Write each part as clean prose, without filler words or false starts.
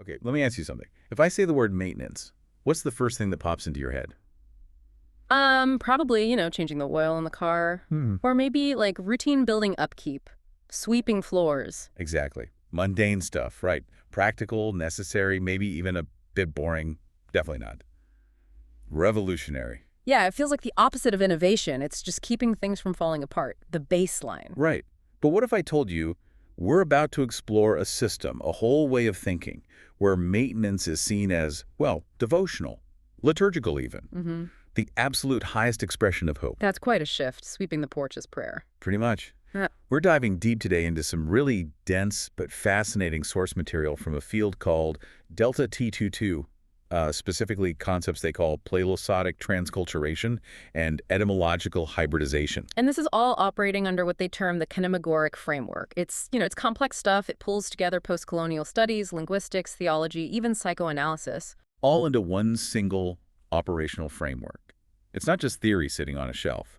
Okay, let me ask you something. If I say the word maintenance, what's the first thing that pops into your head? Probably, changing the oil in the car. Hmm. Or maybe like routine building upkeep, sweeping floors. Exactly. Mundane stuff, right? Practical, necessary, maybe even a bit boring. Definitely not. Revolutionary. Yeah, it feels like the opposite of innovation. It's just keeping things from falling apart, the baseline. Right. But what if I told you we're about to explore a system, a whole way of thinking, where maintenance is seen as, well, devotional, liturgical even, Mm-hmm. the absolute highest expression of hope? That's quite a shift, sweeping the porch as prayer. Pretty much. Yeah. We're diving deep today into some really dense but fascinating source material from a field called Delta T22, specifically concepts they call playlosodic transculturation and etymological hybridization. And this is all operating under what they term the kenemagoric framework. It's complex stuff. It pulls together post-colonial studies, linguistics, theology, even psychoanalysis. All into one single operational framework. It's not just theory sitting on a shelf.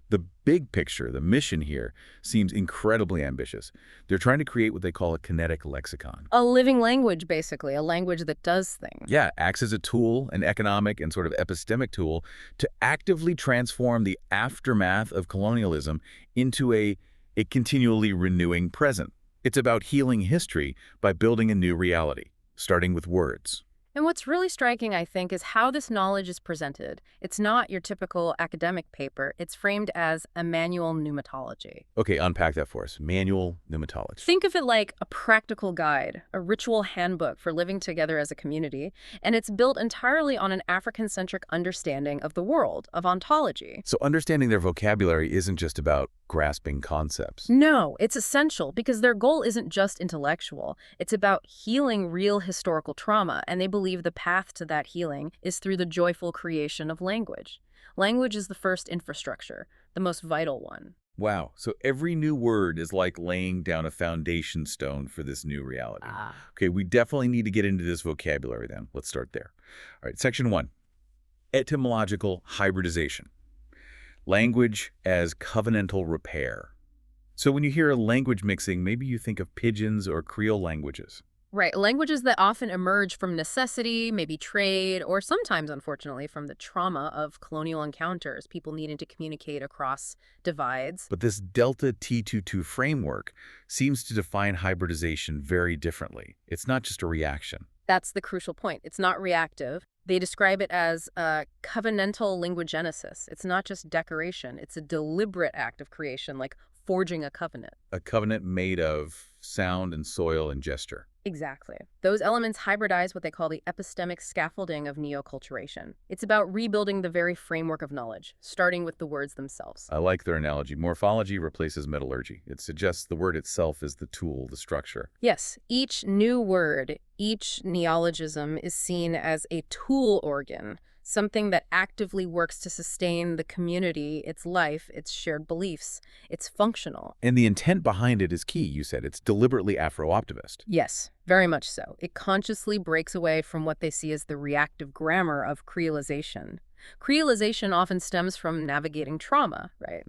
The big picture, the mission here, seems incredibly ambitious. They're trying to create what they call a kinetic lexicon. A living language, basically, a language that does things. Yeah, acts as a tool, an economic and sort of epistemic tool, to actively transform the aftermath of colonialism into a continually renewing present. It's about healing history by building a new reality, starting with words. And what's really striking, I think, is how this knowledge is presented. It's not your typical academic paper. It's framed as a manual pneumatology. Okay, unpack that for us. Manual pneumatology. Think of it like a practical guide, a ritual handbook for living together as a community, and it's built entirely on an African-centric understanding of the world, of ontology. So understanding their vocabulary isn't just about grasping concepts. No, it's essential because their goal isn't just intellectual. It's about healing real historical trauma, and they believe the path to that healing is through the joyful creation of language. Language is the first infrastructure, the most vital one. Wow, so every new word is like laying down a foundation stone for this new reality. Ah. Okay, we definitely need to get into this vocabulary then. Let's start there. All right, section 1, etymological hybridization. Language as covenantal repair. So when you hear language mixing, maybe you think of pidgins or Creole languages. Right, languages that often emerge from necessity, maybe trade, or sometimes, unfortunately, from the trauma of colonial encounters, people needing to communicate across divides. But this Delta T22 framework seems to define hybridization very differently. It's not just a reaction. That's the crucial point. It's not reactive. They describe it as a covenantal linguistogenesis. It's not just decoration. It's a deliberate act of creation, like forging a covenant. A covenant made of sound and soil and gesture. Exactly. Those elements hybridize what they call the epistemic scaffolding of neoculturation. It's about rebuilding the very framework of knowledge, starting with the words themselves. I like their analogy. Morphology replaces metallurgy. It suggests the word itself is the tool, the structure. Yes, each new word, each neologism is seen as a tool organ, something that actively works to sustain the community, its life, its shared beliefs. It's functional. And the intent behind it is key, you said. It's deliberately afro-optimist. Yes, very much so. It consciously breaks away from what they see as the reactive grammar of creolization. Creolization often stems from navigating trauma, right?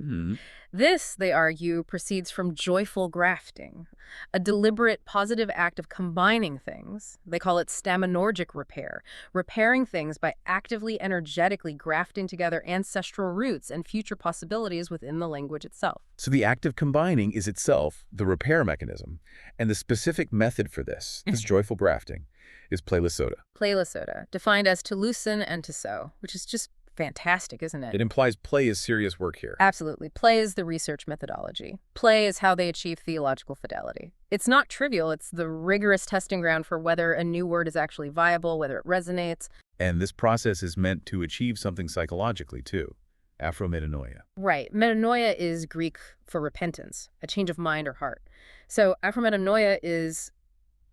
This, they argue, proceeds from joyful grafting, a deliberate positive act of combining things. They call it stamenorgic repair, repairing things by actively, energetically grafting together ancestral roots and future possibilities within the language itself. So the act of combining is itself the repair mechanism. And the specific method for this joyful grafting, is playlosoda. Playlosoda, defined as to loosen and to sew, which is just fantastic, isn't it? It implies play is serious work here. Absolutely. Play is the research methodology. Play is how they achieve theological fidelity. It's not trivial. It's the rigorous testing ground for whether a new word is actually viable, whether it resonates. And this process is meant to achieve something psychologically, too. Afrometanoia. Right. Metanoia is Greek for repentance, a change of mind or heart. So afrometanoia is,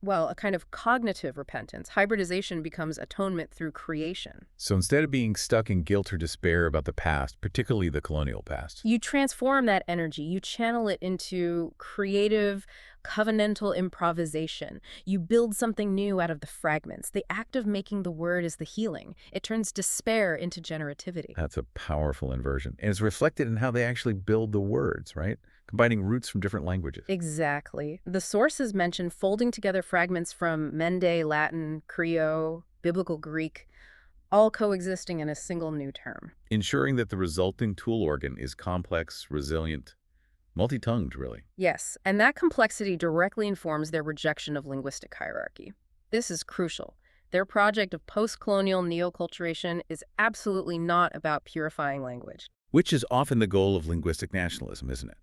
well, a kind of cognitive repentance. Hybridization becomes atonement through creation. So instead of being stuck in guilt or despair about the past, particularly the colonial past, You transform that energy. You channel it into creative, covenantal improvisation. You build something new out of the fragments. The act of making the word is the healing. It turns despair into generativity. that's a powerful inversion. And it's reflected in how they actually build the words, right? combining roots from different languages. Exactly. The sources mention folding together fragments from Mende, Latin, Creole, Biblical Greek, all coexisting in a single new term. Ensuring that the resulting tool organ is complex, resilient, multi-tongued, really. Yes, and that complexity directly informs their rejection of linguistic hierarchy. This is crucial. Their project of post-colonial neoculturation is absolutely not about purifying language. Which is often the goal of linguistic nationalism, isn't it?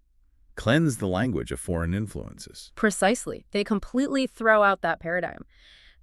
Cleanse the language of foreign influences. Precisely. They completely throw out that paradigm.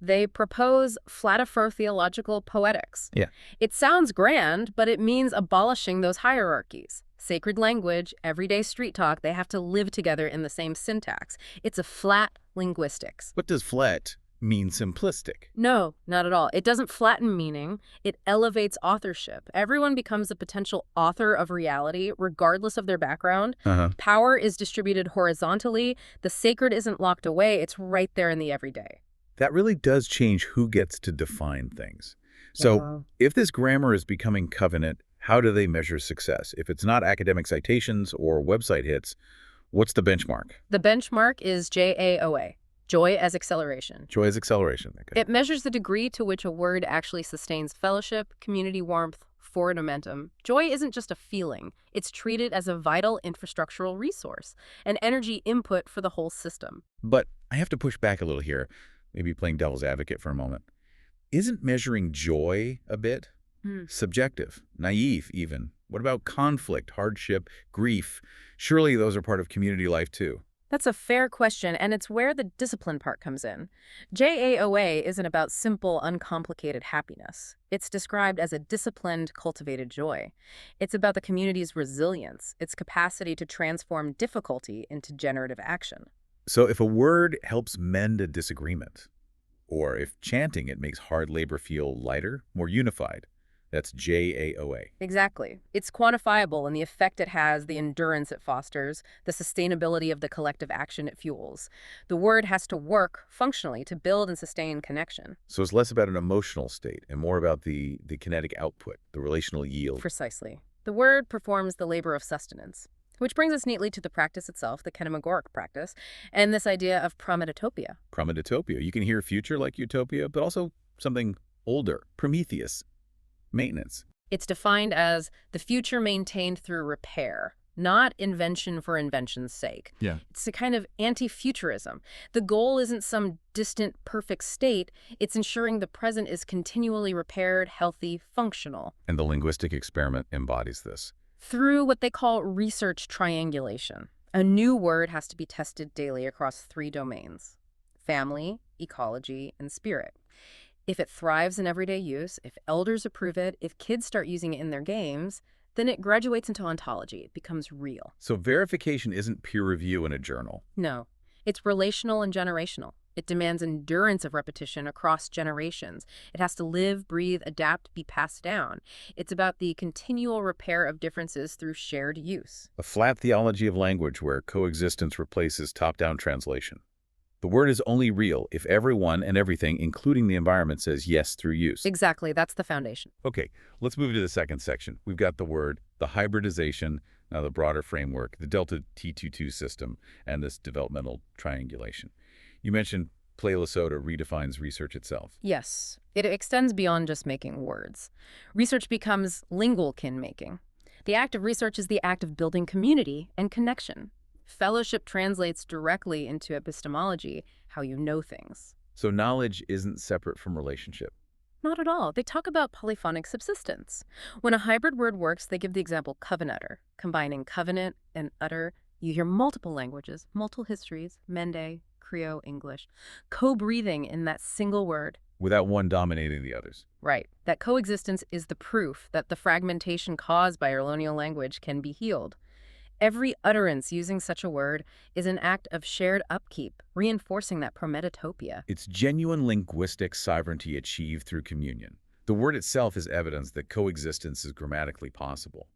They propose theological poetics. Yeah. It sounds grand, but it means abolishing those hierarchies. Sacred language, everyday street talk, they have to live together in the same syntax. It's a flat linguistics. What does flat mean simplistic? No, not at all. It doesn't flatten meaning. It elevates authorship. Everyone becomes a potential author of reality, regardless of their background. Power is distributed horizontally. The sacred isn't locked away. It's right there in the everyday. That really does change who gets to define things. So if this grammar is becoming covenant, how do they measure success? If it's not academic citations or website hits, what's the benchmark? The benchmark is JAOA, joy as acceleration. Joy as acceleration. Okay. It measures the degree to which a word actually sustains fellowship, community warmth, forward momentum. Joy isn't just a feeling. It's treated as a vital infrastructural resource, an energy input for the whole system. But I have to push back a little here, maybe playing devil's advocate for a moment. Isn't measuring joy a bit subjective, naive even? What about conflict, hardship, grief? Surely those are part of community life too. That's a fair question, and it's where the discipline part comes in. JAOA isn't about simple, uncomplicated happiness. It's described as a disciplined, cultivated joy. It's about the community's resilience, its capacity to transform difficulty into generative action. So if a word helps mend a disagreement, or if chanting it makes hard labor feel lighter, more unified, that's JAOA. Exactly. It's quantifiable in the effect it has, the endurance it fosters, the sustainability of the collective action it fuels. The word has to work functionally to build and sustain connection. So it's less about an emotional state and more about the kinetic output, the relational yield. Precisely. The word performs the labor of sustenance. Which brings us neatly to the practice itself, the kenemagoric practice, and this idea of prometautopianism. Prometautopianism. You can hear future like utopia, but also something older, Prometheus, maintenance. It's defined as the future maintained through repair, not invention for invention's sake. Yeah. It's a kind of anti-futurism. The goal isn't some distant, perfect state. It's ensuring the present is continually repaired, healthy, functional. And the linguistic experiment embodies this. Through what they call research triangulation. A new word has to be tested daily across 3 domains: family, ecology, and spirit. If it thrives in everyday use, if elders approve it, if kids start using it in their games, then it graduates into ontology. It becomes real. So verification isn't peer review in a journal. No, it's relational and generational. It demands endurance of repetition across generations. It has to live, breathe, adapt, be passed down. It's about the continual repair of differences through shared use. A flat theology of language where coexistence replaces top-down translation. The word is only real if everyone and everything, including the environment, says yes through use. Exactly, that's the foundation. Okay, let's move to the second section. We've got the word, the hybridization, now the broader framework, the Delta T22 system, and this developmental triangulation. You mentioned playlosoda redefines research itself. Yes, it extends beyond just making words. Research becomes lingual kin-making. The act of research is the act of building community and connection. Fellowship translates directly into epistemology, how you know things. So knowledge isn't separate from relationship. Not at all. They talk about polyphonic subsistence. When a hybrid word works, they give the example covenanter, combining covenant and utter. You hear multiple languages, multiple histories, Mende, Creole, English, co-breathing in that single word. Without one dominating the others. Right. That coexistence is the proof that the fragmentation caused by colonial language can be healed. Every utterance using such a word is an act of shared upkeep, reinforcing that prometautopianism. It's genuine linguistic sovereignty achieved through communion. The word itself is evidence that coexistence is grammatically possible.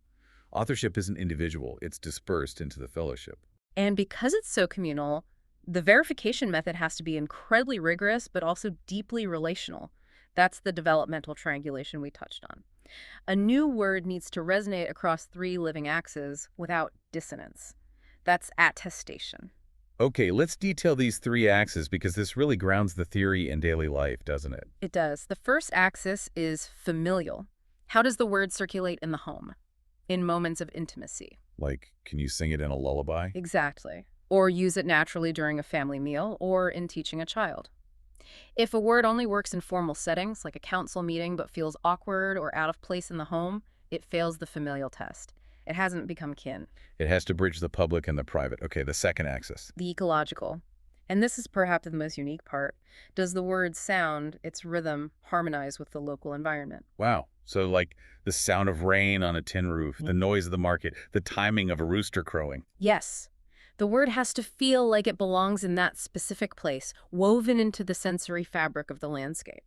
Authorship isn't individual, it's dispersed into the fellowship. And because it's so communal, the verification method has to be incredibly rigorous, but also deeply relational. That's the developmental triangulation we touched on. A new word needs to resonate across 3 living axes without dissonance. That's attestation. Okay, let's detail these three axes because this really grounds the theory in daily life, doesn't it? It does. The first axis is familial. How does the word circulate in the home? In moments of intimacy. Like, can you sing it in a lullaby? Exactly. Or use it naturally during a family meal or in teaching a child. If a word only works in formal settings, like a council meeting, but feels awkward or out of place in the home, it fails the familial test. It hasn't become kin. It has to bridge the public and the private. Okay, the second axis. The ecological. And this is perhaps the most unique part. Does the word sound, its rhythm, harmonize with the local environment? Wow. So like the sound of rain on a tin roof, the noise of the market, the timing of a rooster crowing. Yes. The word has to feel like it belongs in that specific place, woven into the sensory fabric of the landscape.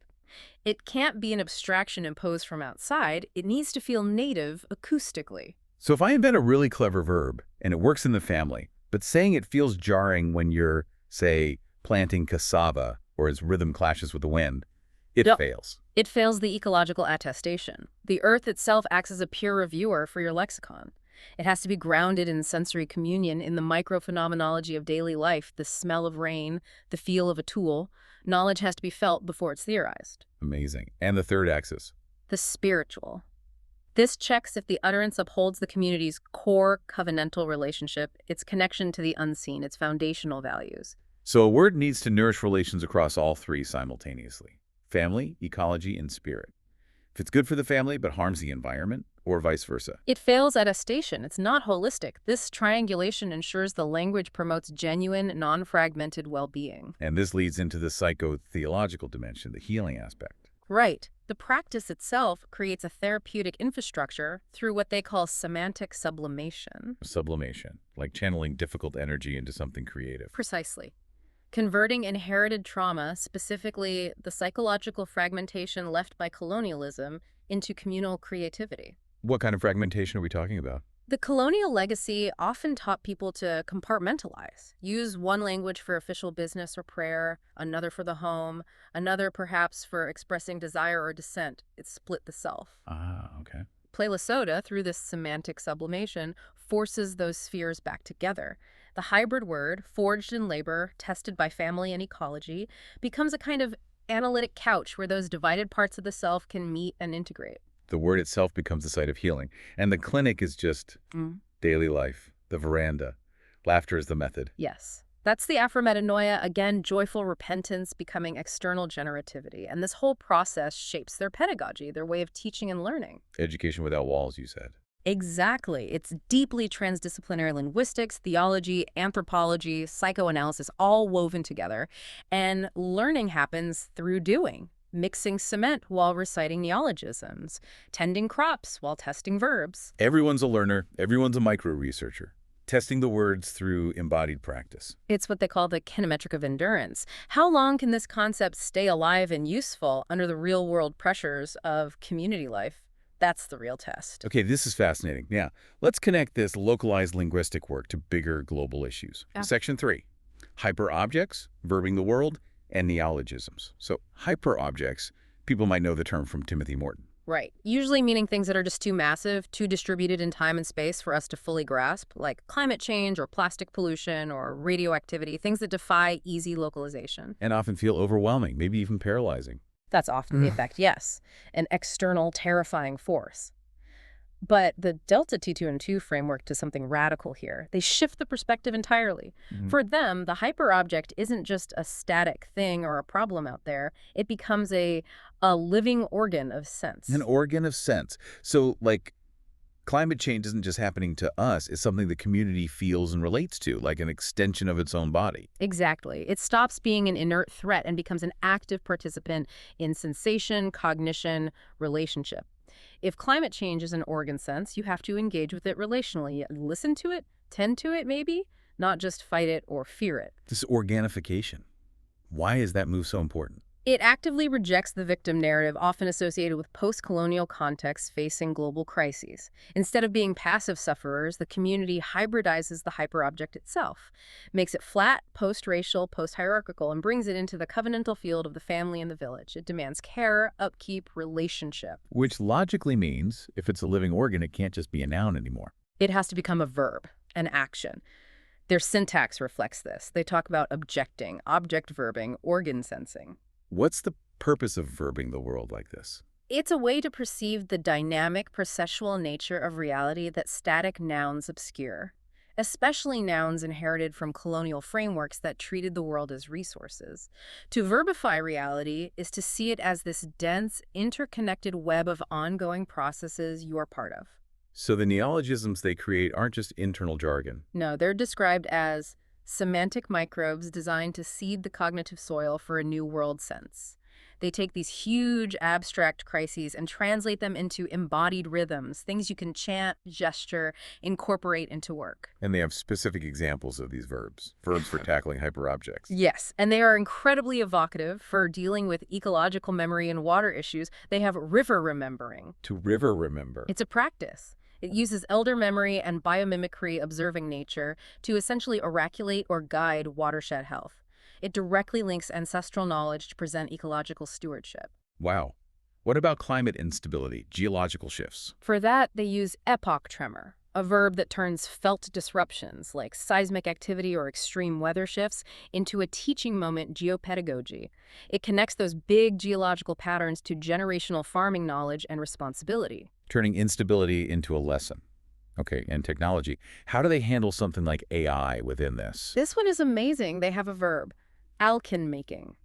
It can't be an abstraction imposed from outside. It needs to feel native acoustically. So if I invent a really clever verb and it works in the family, but saying it feels jarring when you're, say, planting cassava or its rhythm clashes with the wind, it fails. It fails the ecological attestation. The earth itself acts as a peer reviewer for your lexicon. It has to be grounded in sensory communion in the microphenomenology of daily life, the smell of rain, the feel of a tool. Knowledge has to be felt before it's theorized. Amazing. And the third axis. The spiritual. This checks if the utterance upholds the community's core covenantal relationship, its connection to the unseen, its foundational values. So a word needs to nourish relations across all three simultaneously: family, ecology, and spirit. If it's good for the family but harms the environment, or vice versa. It fails attestation. It's not holistic. This triangulation ensures the language promotes genuine, non-fragmented well-being. And this leads into the psycho-theological dimension, the healing aspect. Right. The practice itself creates a therapeutic infrastructure through what they call semantic sublimation. Sublimation, like channeling difficult energy into something creative. Precisely. Converting inherited trauma, specifically the psychological fragmentation left by colonialism, into communal creativity. What kind of fragmentation are we talking about? The colonial legacy often taught people to compartmentalize, use one language for official business or prayer, another for the home, another perhaps for expressing desire or dissent. It split the self. Ah, okay. Playlosoda, through this semantic sublimation, forces those spheres back together. The hybrid word, forged in labor, tested by family and ecology, becomes a kind of analytic couch where those divided parts of the self can meet and integrate. The word itself becomes the site of healing. And the clinic is just daily life, the veranda. Laughter is the method. Yes. That's the afrometanoia, again, joyful repentance becoming external generativity. And this whole process shapes their pedagogy, their way of teaching and learning. Education without walls, you said. Exactly. It's deeply transdisciplinary linguistics, theology, anthropology, psychoanalysis, all woven together. And learning happens through doing. Mixing cement while reciting neologisms, tending crops while testing verbs. Everyone's a learner. Everyone's a micro-researcher. Testing the words through embodied practice. It's what they call the kinemetric of endurance. How long can this concept stay alive and useful under the real-world pressures of community life? That's the real test. Okay, this is fascinating. Yeah, let's connect this localized linguistic work to bigger global issues. Section 3, hyperobjects, verbing the world, and neologisms. So hyperobjects, people might know the term from Timothy Morton. Right. Usually meaning things that are just too massive, too distributed in time and space for us to fully grasp, like climate change or plastic pollution or radioactivity, things that defy easy localization. And often feel overwhelming, maybe even paralyzing. That's often the effect, yes. An external, terrifying force. But the Delta T2 and 2 framework does something radical here. They shift the perspective entirely. For them, the hyperobject isn't just a static thing or a problem out there. It becomes a living organ of sense. An organ of sense. So, like, climate change isn't just happening to us. It's something the community feels and relates to, like an extension of its own body. Exactly. It stops being an inert threat and becomes an active participant in sensation, cognition, relationship. If climate change is an organ sense, you have to engage with it relationally. Listen to it, tend to it maybe, not just fight it or fear it. This organification. Why is that move so important? It actively rejects the victim narrative often associated with post-colonial contexts facing global crises. Instead of being passive sufferers, the community hybridizes the hyperobject itself, makes it flat, post-racial, post-hierarchical, and brings it into the covenantal field of the family and the village. It demands care, upkeep, relationship. Which logically means if it's a living organ, it can't just be a noun anymore. It has to become a verb, an action. Their syntax reflects this. They talk about objecting, object verbing, organ sensing. What's the purpose of verbing the world like this? It's a way to perceive the dynamic, processual nature of reality that static nouns obscure, especially nouns inherited from colonial frameworks that treated the world as resources. To verbify reality is to see it as this dense, interconnected web of ongoing processes you're part of. So the neologisms they create aren't just internal jargon. No, they're described as semantic microbes designed to seed the cognitive soil for a new world sense. They take these huge abstract crises and translate them into embodied rhythms, things you can chant, gesture, incorporate into work. And they have specific examples of these verbs for tackling hyperobjects. Yes, and they are incredibly evocative for dealing with ecological memory and water issues. They have river remembering. To river remember. It's a practice. It uses elder memory and biomimicry observing nature to essentially oraculate or guide watershed health. It directly links ancestral knowledge to present ecological stewardship. Wow. What about climate instability, geological shifts? For that, they use epoch tremor, a verb that turns felt disruptions like seismic activity or extreme weather shifts into a teaching moment geopedagogy. It connects those big geological patterns to generational farming knowledge and responsibility. Turning instability into a lesson. Okay, and technology. How do they handle something like AI within this? This one is amazing. They have a verb, alkin making.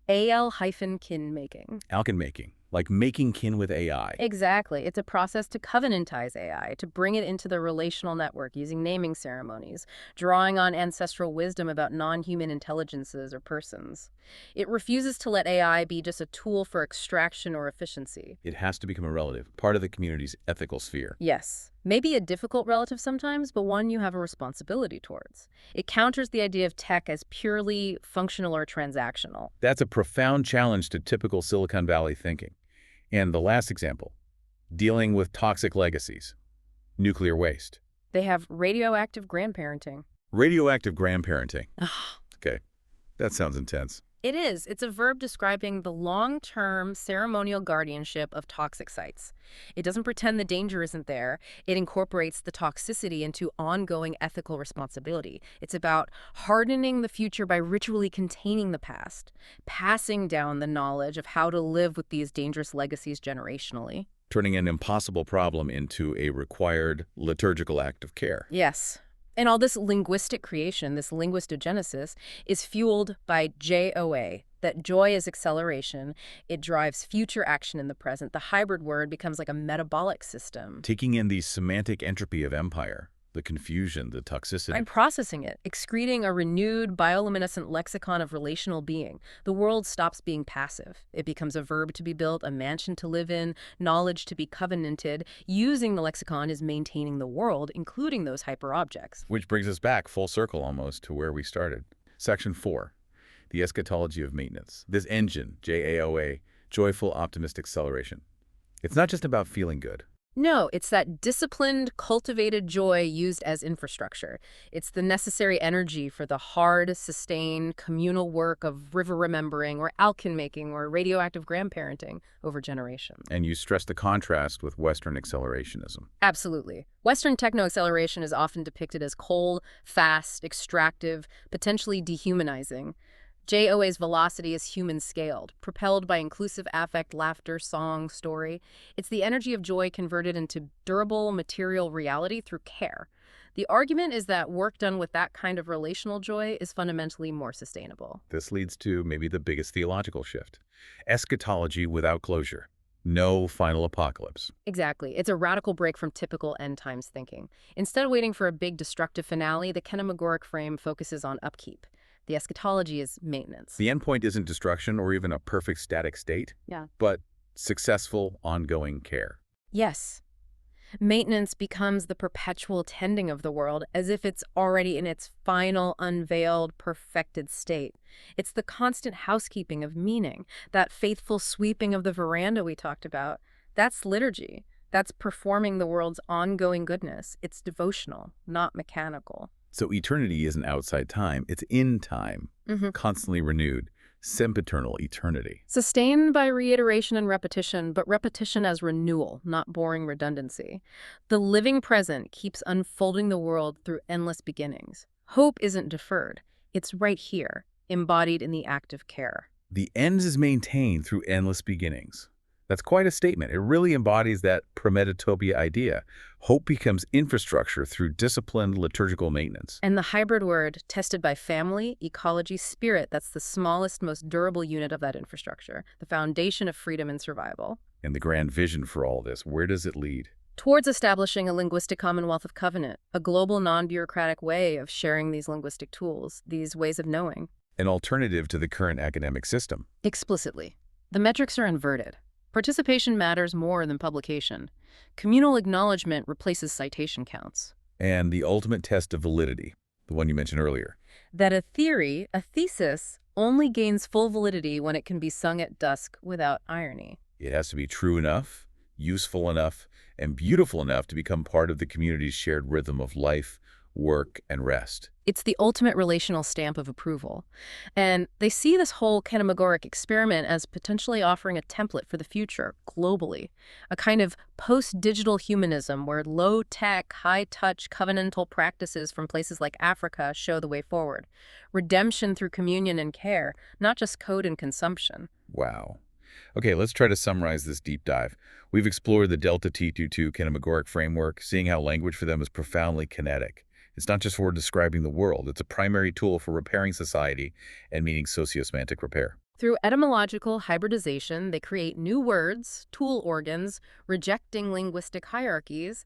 Al-kin making. Alkin making, like making kin with AI. Exactly. It's a process to covenantize AI, to bring it into the relational network using naming ceremonies, drawing on ancestral wisdom about non-human intelligences or persons. It refuses to let AI be just a tool for extraction or efficiency. It has to become a relative, part of the community's ethical sphere. Yes. Maybe a difficult relative sometimes, but one you have a responsibility towards. It counters the idea of tech as purely functional or transactional. That's a profound challenge to typical Silicon Valley thinking. And the last example, dealing with toxic legacies, nuclear waste. They have radioactive grandparenting. Radioactive grandparenting. Okay, that sounds intense. It is. It's a verb describing the long-term ceremonial guardianship of toxic sites. It doesn't pretend the danger isn't there. It incorporates the toxicity into ongoing ethical responsibility. It's about hardening the future by ritually containing the past, passing down the knowledge of how to live with these dangerous legacies generationally. Turning an impossible problem into a required liturgical act of care. Yes. And all this linguistic creation, this linguistogenesis, is fueled by JOA, that joy is acceleration. It drives future action in the present. The hybrid word becomes like a metabolic system. Taking in the semantic entropy of empire, the confusion, the toxicity. And processing it, excreting a renewed bioluminescent lexicon of relational being. The world stops being passive. It becomes a verb to be built, a mansion to live in, knowledge to be covenanted. Using the lexicon is maintaining the world, including those hyperobjects. Which brings us back full circle almost to where we started. Section 4, the eschatology of maintenance. This engine, JAOA, joyful optimistic acceleration. It's not just about feeling good. No, it's that disciplined, cultivated joy used as infrastructure. It's the necessary energy for the hard, sustained, communal work of river remembering or alkin making or radioactive grandparenting over generations. And you stress the contrast with Western accelerationism. Absolutely. Western techno-acceleration is often depicted as cold, fast, extractive, potentially dehumanizing. JOA's velocity is human-scaled, propelled by inclusive affect, laughter, song, story. It's the energy of joy converted into durable material reality through care. The argument is that work done with that kind of relational joy is fundamentally more sustainable. This leads to maybe the biggest theological shift. Eschatology without closure. No final apocalypse. Exactly. It's a radical break from typical end times thinking. Instead of waiting for a big destructive finale, the kenemagoric frame focuses on upkeep. The eschatology is maintenance. The endpoint isn't destruction or even a perfect static state, but successful, ongoing care. Yes. Maintenance becomes the perpetual tending of the world as if it's already in its final, unveiled, perfected state. It's the constant housekeeping of meaning, that faithful sweeping of the veranda we talked about. That's liturgy. That's performing the world's ongoing goodness. It's devotional, not mechanical. So eternity isn't outside time, it's in time, constantly renewed, sempiternal eternity. Sustained by reiteration and repetition, but repetition as renewal, not boring redundancy. The living present keeps unfolding the world through endless beginnings. Hope isn't deferred. It's right here, embodied in the act of care. The ends is maintained through endless beginnings. That's quite a statement. It really embodies that prometautopian idea. Hope becomes infrastructure through disciplined liturgical maintenance. And the hybrid word, tested by family, ecology, spirit, that's the smallest, most durable unit of that infrastructure, the foundation of freedom and survival. And the grand vision for all this, where does it lead? Towards establishing a linguistic commonwealth of covenant, a global non-bureaucratic way of sharing these linguistic tools, these ways of knowing. An alternative to the current academic system. Explicitly. The metrics are inverted. Participation matters more than publication. Communal acknowledgement replaces citation counts. And the ultimate test of validity, the one you mentioned earlier. That a theory, a thesis, only gains full validity when it can be sung at dusk without irony. It has to be true enough, useful enough, and beautiful enough to become part of the community's shared rhythm of life, work, and rest. It's the ultimate relational stamp of approval. And they see this whole kenemagoric experiment as potentially offering a template for the future, globally. A kind of post-digital humanism where low-tech, high-touch, covenantal practices from places like Africa show the way forward. Redemption through communion and care, not just code and consumption. Wow. Okay, let's try to summarize this deep dive. We've explored the Delta T22 kinemagoric framework, seeing how language for them is profoundly kinetic. It's not just for describing the world, it's a primary tool for repairing society and meaning sociosemantic repair. Through etymological hybridization, they create new words, tool organs, rejecting linguistic hierarchies,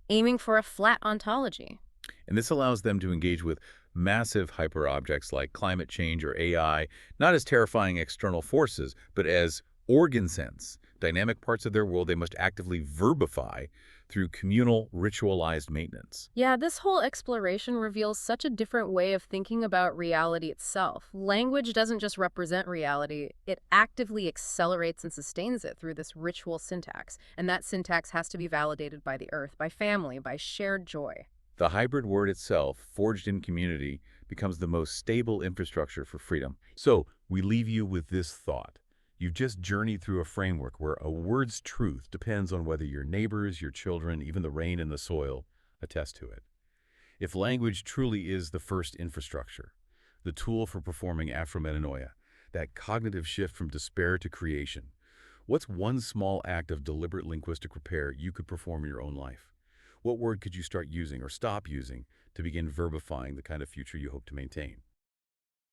aiming for a flat ontology. And this allows them to engage with massive hyperobjects like climate change or AI, not as terrifying external forces, but as organ sense, dynamic parts of their world they must actively verbify through communal, ritualized maintenance. Yeah, this whole exploration reveals such a different way of thinking about reality itself. Language doesn't just represent reality, it actively accelerates and sustains it through this ritual syntax. And that syntax has to be validated by the earth, by family, by shared joy. The hybrid word itself, forged in community, becomes the most stable infrastructure for freedom. So, we leave you with this thought. You've just journeyed through a framework where a word's truth depends on whether your neighbors, your children, even the rain and the soil attest to it. If language truly is the first infrastructure, the tool for performing afrometanoia, that cognitive shift from despair to creation, what's one small act of deliberate linguistic repair you could perform in your own life? What word could you start using or stop using to begin verbifying the kind of future you hope to maintain?